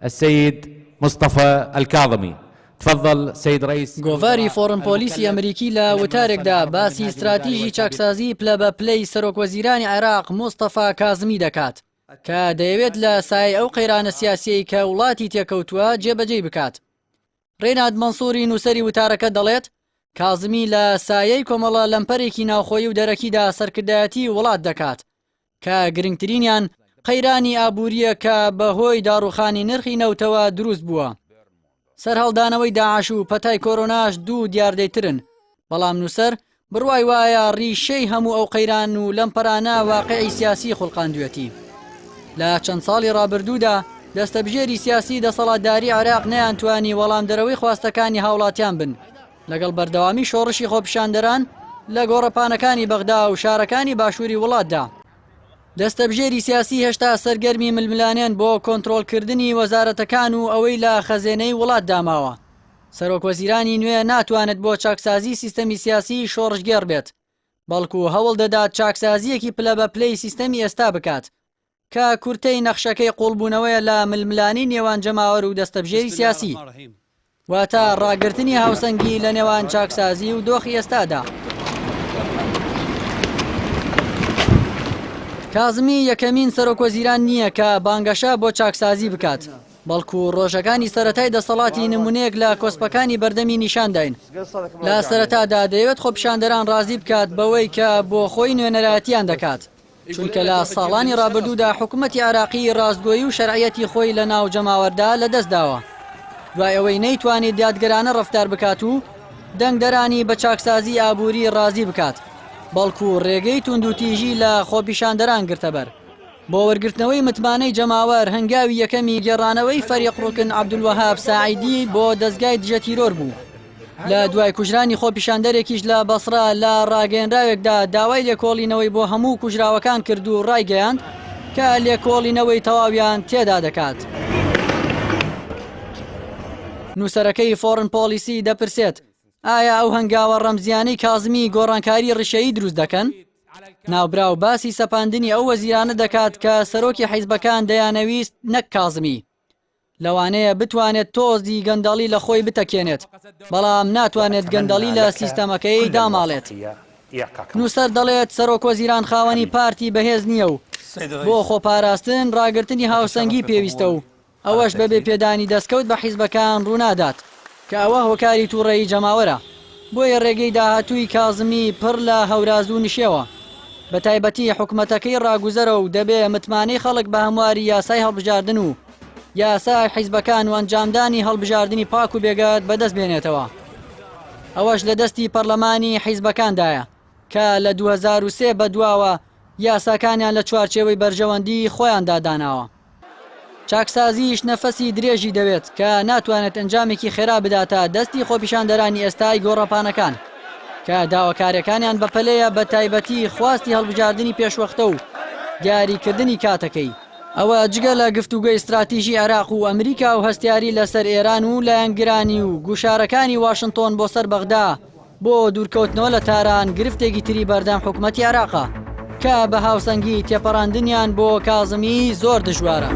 السيد مصطفى الكاظمي. تفضل سيد رئيس. گۆڤاری فۆرم پۆلیسی ئەمریکی لە وتارێکدا باسی استراتیژی چاکسازی پلە بە پلەی سەرۆکوەزیرانی عێراق مۆستەفا کازمی دەکات کە دەیەوێت لە سای ئەو قەیرانە سیاسیی کە وڵاتی تێکەوتووە جێبەجێ بکات. ڕێناد مەنسووری نووسەری وتارەکە دەڵێت کازمی لە سایەی کۆمەڵە لەمپەرێکی ناوخۆیی و دەرەکیدا سەرکردایەتی وڵات دەکات کە گرنگترینیان قەیرانی ئابووریە کە بەهۆی داڕوخانی نرخی نەوتەوە دروست بووە. سەرهەڵدانەوەی داعش و پەتای کۆرۆناش دوو دیاردەیترن، بەڵام نووسەر بڕوای وایە ڕیشەی هەموو ئەو قەیران و لەمپەرانە واقعی سیاسی خوڵقاندوێتی. لە چەند ساڵی ڕابردوودا دەستەبژێری سیاسی دەسەڵاتداری عێراق نەیانتوانی وەڵام دەرەوەی خواستەکانی هاوڵاتیان بن لەگەڵ بەردەوامی شۆڕشی خۆپیشاندەران لە گۆڕەپانەکانی بەغدا و شارەکانی باشووری وڵاتدا. دەستەبژێری سیاسی هێشتا سەرگەرمی ململانێن بۆ کۆنتڕۆڵکردنی وەزارەتەکان و ئەوەی لە خەزێنەی وڵات داماوە. سەرۆکوەزیرانی نوێ ناتوانێت بۆ چاکسازی سیستەمی سیاسی شۆڕشگێڕ بێت، بەڵکو هەوڵ دەدات چاکسازیەکی پلە بە پلەی سیستەمی ئێستا بکات کە کورتەی نەخشەکەی قوڵبوونەوەیە لە ململانی نێوان جەماوەر و دەستەبژێری سیاسی، واتە ڕاگررتنی هاوسەنگی لە نێوان چاکسازی و دۆخی ئێستادا. کازمی یەکەمین سەرۆکوەزیران نییە کە بانگەشە بۆ چاکسازی بکات، بەڵکو ڕۆژەکانی سەرەتای دەسەڵاتی نمونەیەک لە کۆسپەکانی بەردەمی نیشانداین. لە سەرەتادا دەیەوێت خۆپیشاندەران ڕازی بکات بەوەی کە بۆ خۆی نوێنەرایەتیان دەکات، چونکە لە ساڵانی ڕابردوودا حکوومەتی عێراقی ڕاستگۆیی و شەرعیەتی خۆی لە ناو جەماوەردا لەدەستداوە. دوای ئەوەی نەیتوانێت دیادگەرانە ڕەفتار بکات و دەنگدەرانی بە چاکسازی ئابووری ڕازی بکات، بەڵکو ڕێگەی توندوتیژی لە خۆپیشاندەران گرتەبەر. بۆ وەرگرتنەوەی متمانەی جەماوەر هەنگاوی یەکەمی گێڕانەوەی فەریق ڕوکن عەبدولوەهاب ساعیدی بۆ دەستگای دژە تیرۆر بوو. لە دوای کوژرانی خۆپیشاندەرێکیش لە بەسرا لە ڕاگەیەنراوێکدا داوای لێکۆڵینەوەی بۆ هەموو کوژراوەکان کرد و ڕایگەیاند کە لێکۆڵینەوەی تەواویان تێدا دەکات. نووسەرەکەی فۆرن پۆلیسی دەپرسێت ئایا ئەو هەنگاوە ڕەمزیانەی کازمی گۆڕانکاری ڕشەیی دروست دەکەن؟ ناوبراو باسی سەپاندنی ئەو وەزیرانە دەکات کە سەرۆکی حیزبەکان دەیانەویست نەک کازمی. لەوانەیە بتوانێت تۆزی گەندەڵی لە خۆی بتەکێنێت، بەڵام ناتوانێت گەندەڵی لە سیستەمەکەی داماڵێت. نووسەر دەڵێت سەرۆکوەزیران خاوەنی پارتی بەهێز نییە و بۆ خۆپاراستن ڕاگررتنی هاوسەنگی پێویستە و ئەوەش بەبێ پێدانی دەستکەوت بە حیزبەکان ڕوونادات کە ئەوە هۆکاری تووڕێی جەماوەرە. بۆیە ڕێگەی داهاتووی کازمی پڕ لە هەوراز و نشێوە، بە تایبەتی حکوومەتەکەی ڕاگوزەرە و دەبێ متمانەی خەڵک بە هەمواری یاسای هەڵبژاردن و یاسای حیزبەکان و ئەنجامدانی هەڵبژاردننی پاک و بێگات بەدەست بێنێتەوە. ئەوەش لە دەستی پەرلەمانی حیزبەکاندایە کە لە 2003 بەدواوە یاساکانیان لە چوارچێوەی بەرژەوەندی خۆیان داداناوە. چاکسازیش نەفەسی درێژی دەوێت کە ناتوانێت ئەنجامێکی خێرا بداتە دەستی خۆپیشاندەرانی ئێستای گۆڕەپانەکان کە داواکاریەکانیان بەپەلەیە بە تایبەتی خواستی هەڵبژاردننی پێشوەختە و دیاریکردنی کاتەکەی. ئەوە جگە لە گفتوگۆی استراتیژی عێراق و ئەمریکا و هەستیاری لەسەر ئێران و لایەنگرانی و گوشارەکانی واشنتۆن بۆ سەر بەغدا بۆ دوورکەوتنەوە لە تاران گرفتێکی تری بەردەم حکوومەتی عێراقە کە بە هاوسەنگی تێپەڕاندنیان بۆ کازمی زۆر دژوارە.